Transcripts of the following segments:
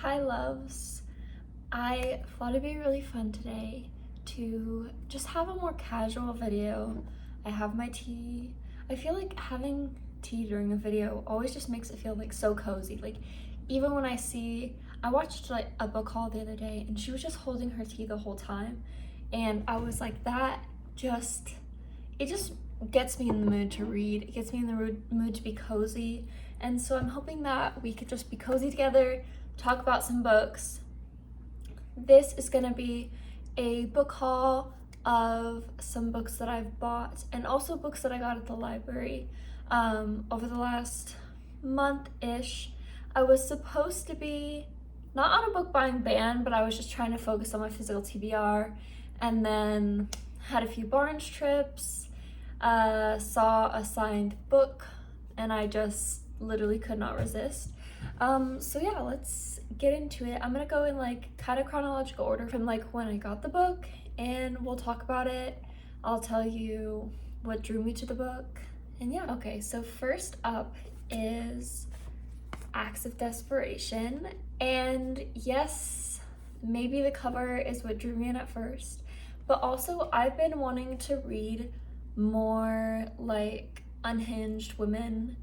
Hi loves. I thought it'd be really fun today to just have a more casual video. I have my tea. I feel like having tea during a video always just makes it feel like so cozy. Like even when I watched like a book haul the other day and she was just holding her tea the whole time, and I was like, it just gets me in the mood to read. It gets me in the mood to be cozy. And so I'm hoping that we could just be cozy together, talk about some books. This is gonna be a book haul of some books that I've bought and also books that I got at the library over the last month-ish. I was supposed to be not on a book buying ban, but I was just trying to focus on my physical TBR, and then had a few Barnes trips, saw a signed book, and I just literally could not resist. So yeah, let's get into it. I'm gonna go in like kind of chronological order from like when I got the book, and we'll talk about it. I'll tell you what drew me to the book, and yeah. Okay, so first up is Acts of Desperation, and yes, maybe the cover is what drew me in at first, but also I've been wanting to read more like unhinged women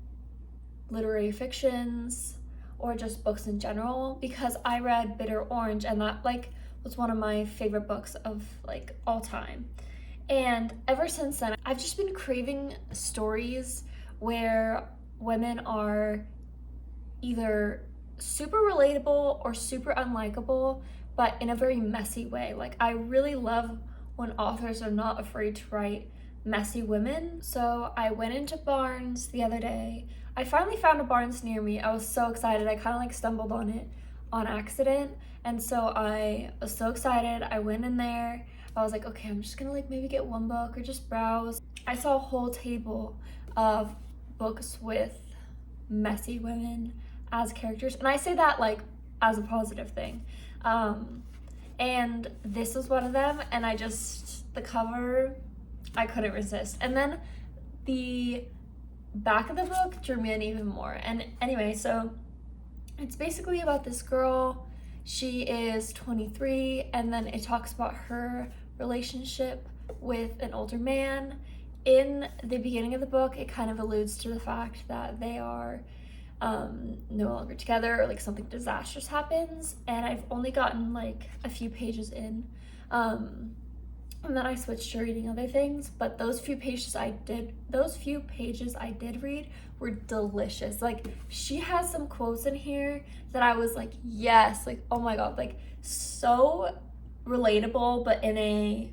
literary fictions or just books in general, because I read Bitter Orange and that like was one of my favorite books of like all time. And ever since then, I've just been craving stories where women are either super relatable or super unlikable, but in a very messy way. Like I really love when authors are not afraid to write messy women. So I went into Barnes the other day. I finally found a Barnes near me. I was so excited. I kind of like stumbled on it on accident. And so I was so excited. I went in there. I was like, okay, I'm just gonna like maybe get one book or just browse. I saw a whole table of books with messy women as characters. And I say that like as a positive thing. And this was one of them. And the cover, I couldn't resist. And then the back of the book drew me in even more. And anyway, so it's basically about this girl. She is 23, and then it talks about her relationship with an older man. In the beginning of the book, it kind of alludes to the fact that they are no longer together, or like something disastrous happens, and I've only gotten like a few pages in, and then I switched to reading other things. But those few pages I did read were delicious. Like she has some quotes in here that I was like, yes, like oh my god, like so relatable, but in a,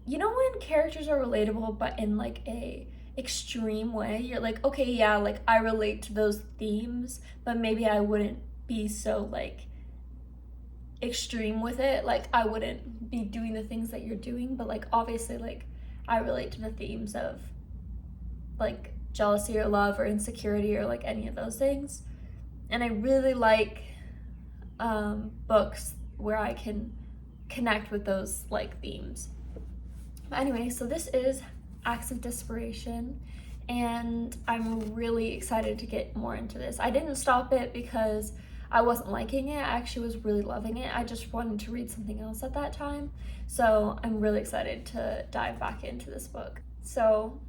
you know, when characters are relatable but in like a extreme way, you're like, okay, yeah, like I relate to those themes, but maybe I wouldn't be so like extreme with it. Like I wouldn't be doing the things that you're doing, but like obviously like I relate to the themes of like jealousy or love or insecurity or like any of those things. And I really like books where I can connect with those like themes. But anyway, so this is Acts of Desperation, and I'm really excited to get more into this. I didn't stop it because I wasn't liking it. I actually was really loving it. I just wanted to read something else at that time. So I'm really excited to dive back into this book. So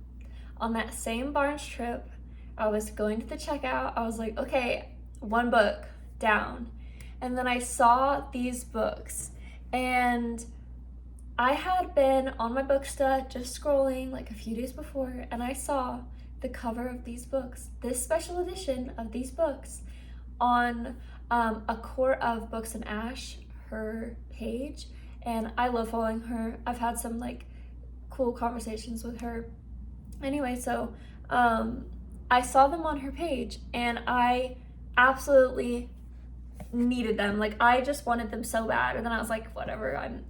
on that same Barnes trip, I was going to the checkout. I was like, okay, one book down. And then I saw these books, and I had been on my Booksta just scrolling like a few days before, and I saw the cover of these books, this special edition of these books, on a Court of Books and Ash, her page. And I love following her. I've had some like cool conversations with her. Anyway, so I saw them on her page, and I absolutely needed them. Like I just wanted them so bad. And then I was like, whatever, I'm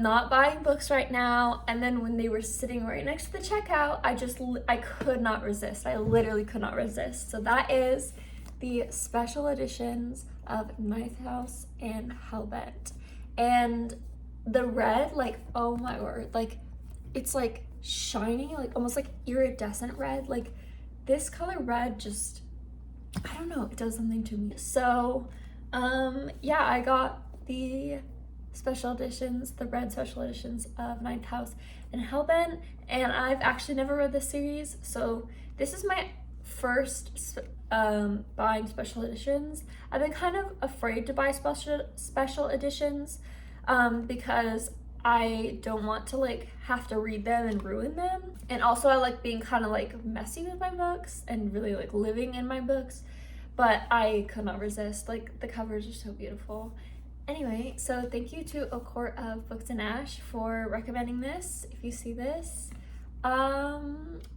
not buying books right now. And then when they were sitting right next to the checkout, I could not resist. I literally could not resist. So that is the special editions of Ninth House and Hellbent. And the red, like, oh my word, like it's like shiny, like almost like iridescent red. Like this color red just, I don't know, it does something to me. So Yeah, I got the special editions, the red special editions of Ninth House and Hellbent, and I've actually never read this series, so this is my first buying special editions. I've been kind of afraid to buy special editions because I don't want to like have to read them and ruin them, and also I like being kind of like messy with my books and really like living in my books, but I could not resist. Like, the covers are so beautiful. Anyway, so thank you to A Court of Books and Ash for recommending this. If you see this, I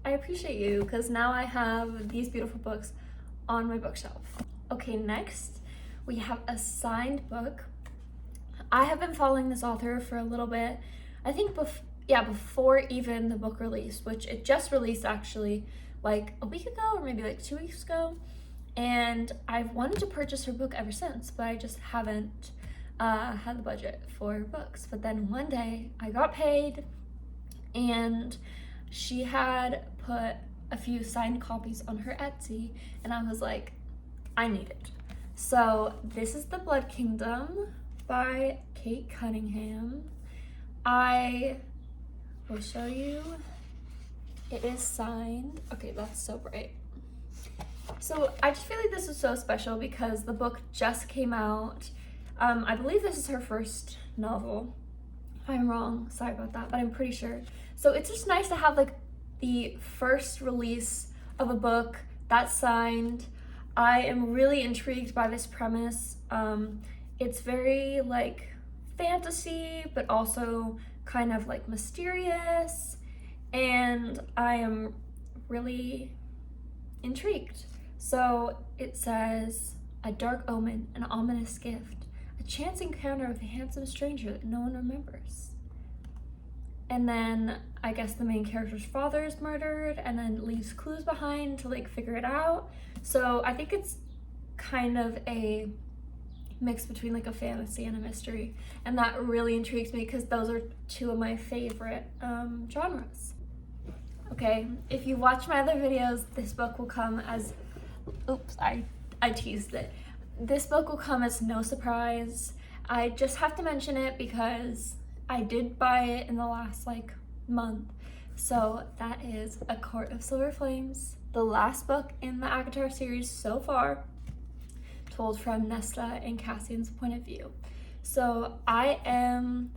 appreciate you, because now I have these beautiful books on my bookshelf. Okay, next we have a signed book. I have been following this author for a little bit. I think before even the book release, which it just released actually like a week ago or maybe like 2 weeks ago. And I've wanted to purchase her book ever since, but I just haven't had the budget for books. But then one day I got paid, and she had put a few signed copies on her Etsy, and I was like, I need it. So this is The Blood Kingdom by Kate Cunningham. I will show you. It is signed. Okay, that's so bright. So I just feel like this is so special because the book just came out. I believe this is her first novel. If I'm wrong, sorry about that, but I'm pretty sure. So it's just nice to have like the first release of a book that's signed. I am really intrigued by this premise. It's very like fantasy, but also kind of like mysterious, and I am really intrigued. So it says, a dark omen, an ominous gift, a chance encounter with a handsome stranger that no one remembers. And then I guess the main character's father is murdered and then leaves clues behind to like figure it out. So I think it's kind of a mix between like a fantasy and a mystery. And that really intrigues me because those are two of my favorite genres. Okay, if you watch my other videos, this book will come as, oops, I teased it. This book will come as no surprise. I just have to mention it because I did buy it in the last like month. So that is A Court of Silver Flames, the last book in the ACOTAR series so far, told from Nesta and Cassian's point of view. So I am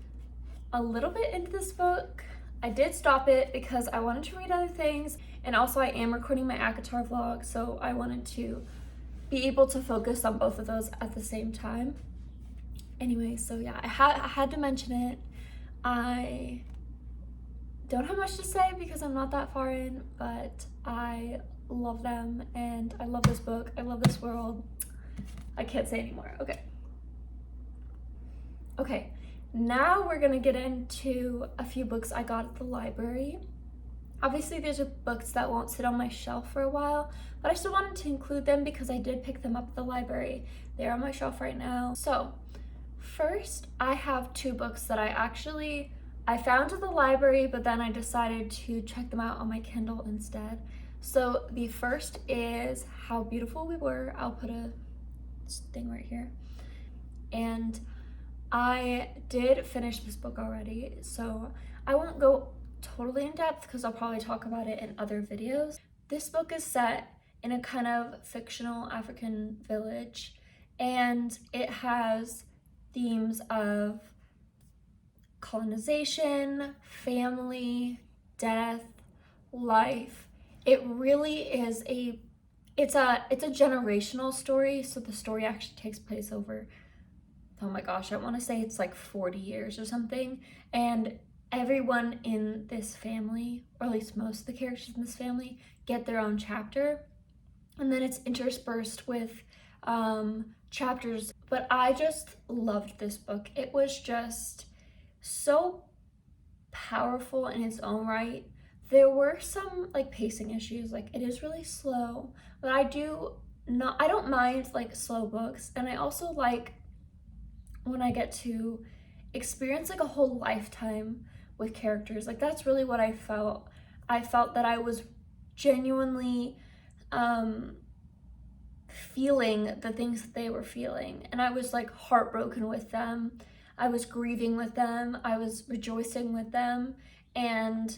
a little bit into this book. I did stop it because I wanted to read other things, and also I am recording my ACOTAR vlog, so I wanted to be able to focus on both of those at the same time. Anyway, so yeah, I had to mention it. I don't have much to say because I'm not that far in, but I love them and I love this book. I love this world. I can't say anymore. Okay, now we're gonna get into a few books I got at the library. Obviously these are books that won't sit on my shelf for a while, but I still wanted to include them because I did pick them up at the library. They're on my shelf right now. So first, I have two books that I found at the library, but then I decided to check them out on my Kindle instead. So the first is How Beautiful We Were. I'll put a thing right here. And I did finish this book already, so I won't go totally in depth because I'll probably talk about it in other videos. This book is set in a kind of fictional African village, and it has themes of colonization, family, death, life. It really is it's a generational story. So the story actually takes place over, oh my gosh, I want to say it's like 40 years or something. And everyone in this family, or at least most of the characters in this family, get their own chapter. And then it's interspersed with chapters. But I just loved this book. It was just so powerful in its own right. There were some like pacing issues, like it is really slow, but I don't mind like slow books, and I also like when I get to experience like a whole lifetime with characters. Like that's really what I felt. I felt that I was genuinely feeling the things that they were feeling. And I was like heartbroken with them. I was grieving with them. I was rejoicing with them. And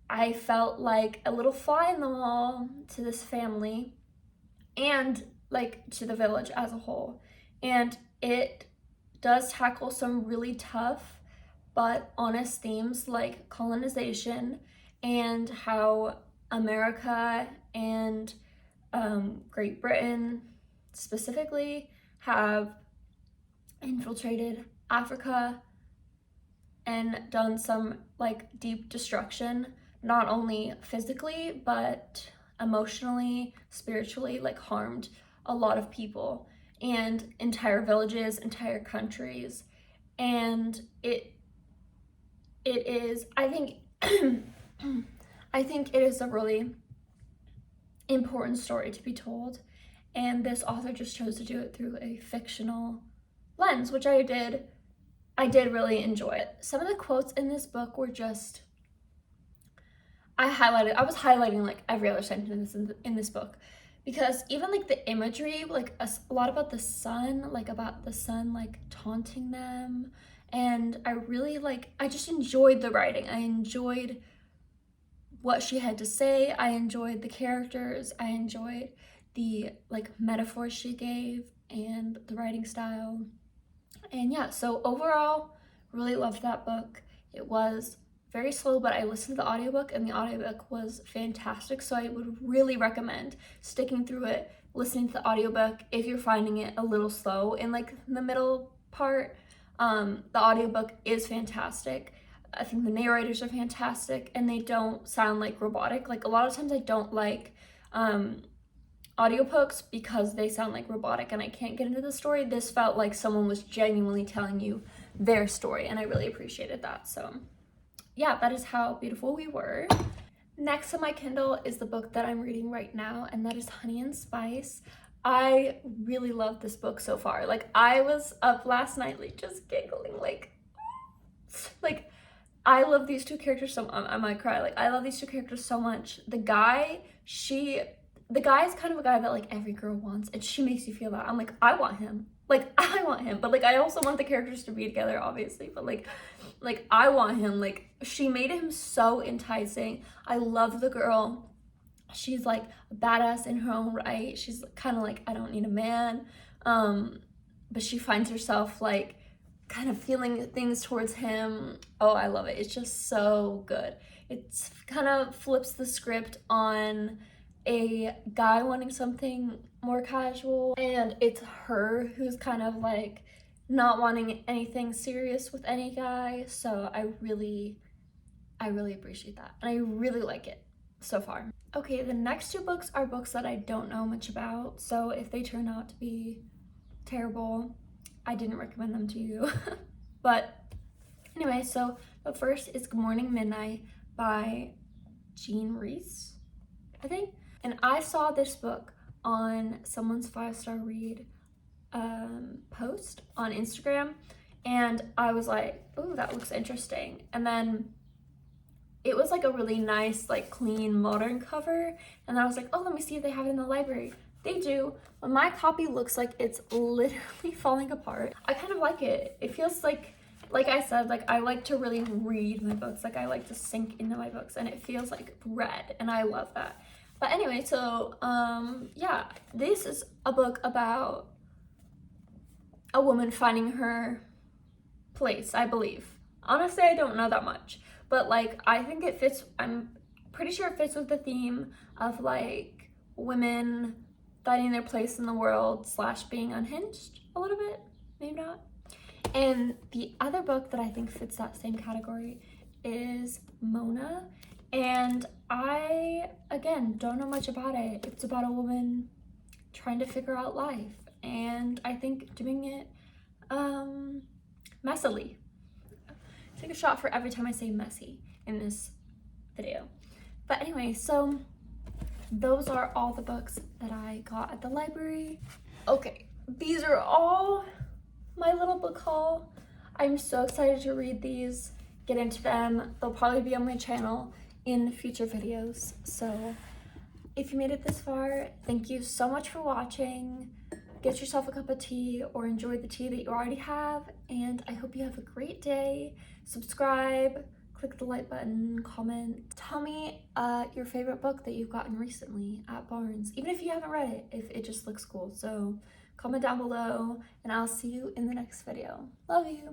I felt like a little fly in the wall to this family and like to the village as a whole. And it does tackle some really tough but honest themes like colonization and how America and Great Britain specifically have infiltrated Africa and done some like deep destruction, not only physically but emotionally, spiritually, like harmed a lot of people and entire villages, entire countries. And it is, I think I think it is a really important story to be told, and this author just chose to do it through a fictional lens, which I did really enjoy. Some of the quotes in this book were just, I was highlighting like every other sentence in this book, because even like the imagery, like a lot about the sun, like taunting them, and I just enjoyed the writing. I enjoyed what she had to say. I enjoyed the characters. I enjoyed the like metaphors she gave and the writing style. And yeah, so overall, really loved that book. It was very slow, but I listened to the audiobook and the audiobook was fantastic. So I would really recommend sticking through it, listening to the audiobook if you're finding it a little slow in like the middle part. The audiobook is fantastic. I think the narrators are fantastic and they don't sound like robotic. Like a lot of times I don't like audiobooks because they sound like robotic and I can't get into the story. This felt like someone was genuinely telling you their story and I really appreciated that. So yeah, that is How Beautiful We Were. Next on my Kindle is the book that I'm reading right now, and that is Honey and Spice. I really love this book so far. Like I was up last night like just giggling like I love these two characters so I might cry. Like I love these two characters so much. The guy is kind of a guy that like every girl wants, and she makes you feel that. I'm like, I want him. Like I want him. But like I also want the characters to be together, obviously. But like I want him. Like she made him so enticing. I love the girl. She's like a badass in her own right. She's kind of like, I don't need a man. But she finds herself like kind of feeling things towards him. Oh, I love it. It's just so good. It's kind of flips the script on a guy wanting something more casual, and it's her who's kind of like not wanting anything serious with any guy. So I really appreciate that, and I really like it so far. Okay, the next two books are books that I don't know much about, so if they turn out to be terrible, I didn't recommend them to you. But anyway, so the first is Good Morning Midnight by Jean Reese, I think. And I saw this book on someone's 5-star read post on Instagram, and I was like, oh, that looks interesting. And then it was like a really nice, like clean, modern cover. And I was like, oh, let me see if they have it in the library. They do, but my copy looks like it's literally falling apart. I kind of like it. It feels like I said, like I like to really read my books. Like I like to sink into my books, and it feels like read, and I love that. But anyway, so yeah, this is a book about a woman finding her place, I believe. Honestly, I don't know that much, but like I think it fits. I'm pretty sure it fits with the theme of like women finding their place in the world / being unhinged a little bit, maybe not. And the other book that I think fits that same category is Mona. And I, again, don't know much about it. It's about a woman trying to figure out life. And I think doing it messily. Take a shot for every time I say messy in this video. But anyway, so those are all the books that I got at the library. Okay, these are all my little book haul. I'm so excited to read these, get into them. They'll probably be on my channel in future videos. So If you made it this far, thank you so much for watching. Get yourself a cup of tea or enjoy the tea that you already have, and I hope you have a great day. Subscribe, click the like button, comment. Tell me your favorite book that you've gotten recently at Barnes, even if you haven't read it, if it just looks cool. So comment down below, and I'll see you in the next video. Love you.